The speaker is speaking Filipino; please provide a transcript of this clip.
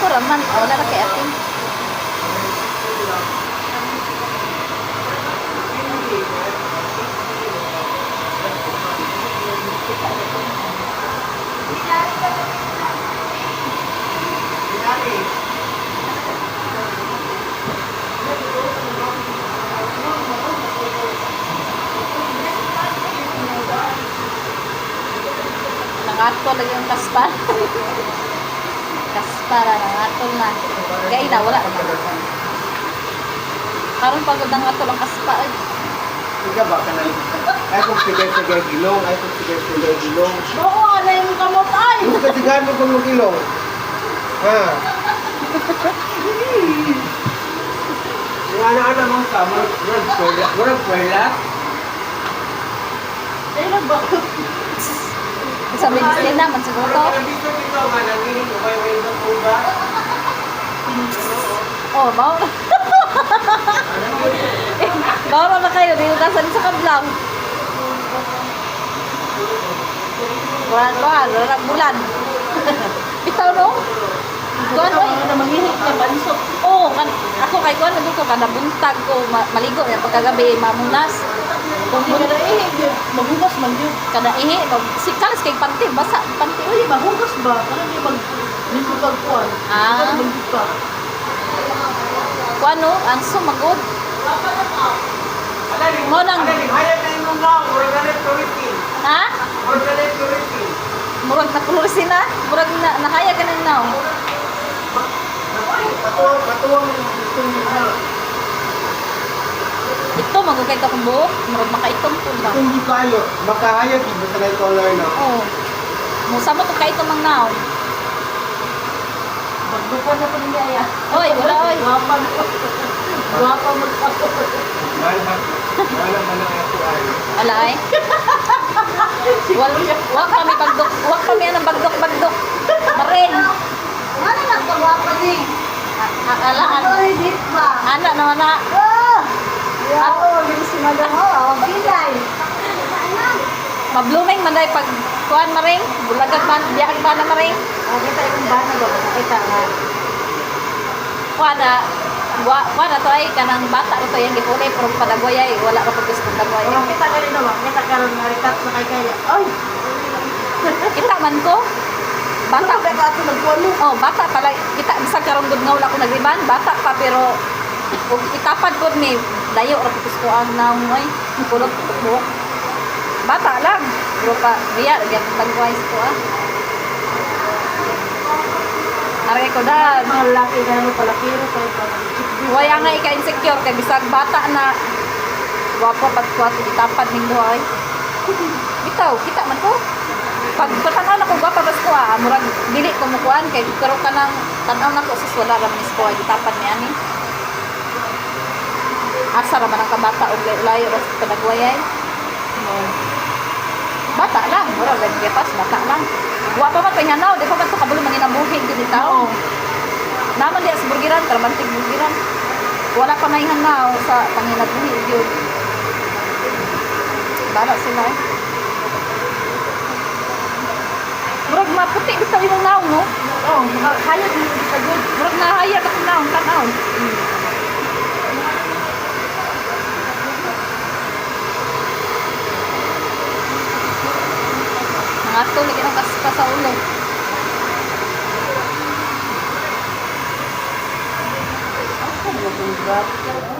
Ako raman, wala na kay akin. Nangatol lagi yung kaspar. Kaspar, nangatol na. Gaya na, wala naman. Karon pagod nangatol ang kaspar. Ika ba ka na? Ay kung sigay-sigay gilong, ay kung sigay-sigay gilong. Oo, ano yung kamot ay? Yung katigaan mo kung yung gilong. Ha? Yung anak-anak mo sa murag pwela. Ay, nagbakot. Sa medisina man siguro. Dito nga, nanginig mo kayo kayo ng uba. Oh, mau. Bawa na kayo, dito kasan sa kablang. Bulan, bulan. Bitaw no? Kuan oy, na manghihik na bansok. oh, kan ako kay kuan nandito ko kada buntag ko maligo ya pagkagabi mamunas. Kung hindi ka na mahugas man yun. Kada ihi, si kalas kay panty, basa panty. Uy, mahugas ba? Parang di hindi pagkuhan. Ah. Hugas mag ka. Kuan no, ang sumagod. Mo nang Hayat na yung mga, murag na touristing. ha? Murag na touristing. Murag na klurusin na, murag na nahaya ka nang naw. Matuwang itong Ito magugay ka kung buhok, murag makaitong po ba? Kung di kayo, makahayag, iba sa light color na. Oh. Musa mo to kaitong mang naw. Magbukan na po niya ya. Oy, wala oy. Guwapa na. Guwapa magkakot. Malha. Malha man ang ako ay. Wala ay. Wag kami bagdok, wag kami ang bagdok. Maring. Ano na guwapa ni? Ala Ay, dit ba? anak naman na. Ako, hindi si Madam. Oo, bilay. Mabluming man dai pag kuan maring, bulagag ban, biyak ba na maring. Kita yung bana ba? Kita nga. Kuan na to ay kanang bata to yang gipulay pero padagway ay wala ra pag gusto dagway. Oh, kita ka rin naman. Kita ka rin marikat sa kay kaya. Ay! Kita man ko. Bata Bata ka ito nagpuano. oh, bata pala kita bisag karon gud nga wala ko nagliban, bata pa pero ug itapad ko ni layo ra pag gusto ang naungoy. Kulot ko. Bata lang. Pero pa biya gyud dagway ko ah. Aray ko dad. Mga lalaki na ano pala pero kay Waya nga ika-insecure kay bisag bata na guwapo pat kuwat itapad ning duhay. Bitaw, kita man ko. Pag tanaw na ko guwapa bas ko murag dili ko mo kuan kay pero kanang tanaw na ko sus wala ra man ko itapad ni ani. Asa ra man ang kabata og layo ra sa kadagwayay. Bata lang, murag gapas bata lang. Guwapa man panyanaw, di pa man to kabulo man inabuhi gid tawo. Naman di sa burgiran, kalamantig burgiran. Wala pa may hanaw sa panginabuhi yun. Bala sila eh. Murag maputi basta yung naw, no? Oh, hayag mo sa good. Murag nahaya ka naw, tanaw. Mga to, lagi ng kaspa sa ulo. Ako, grabe.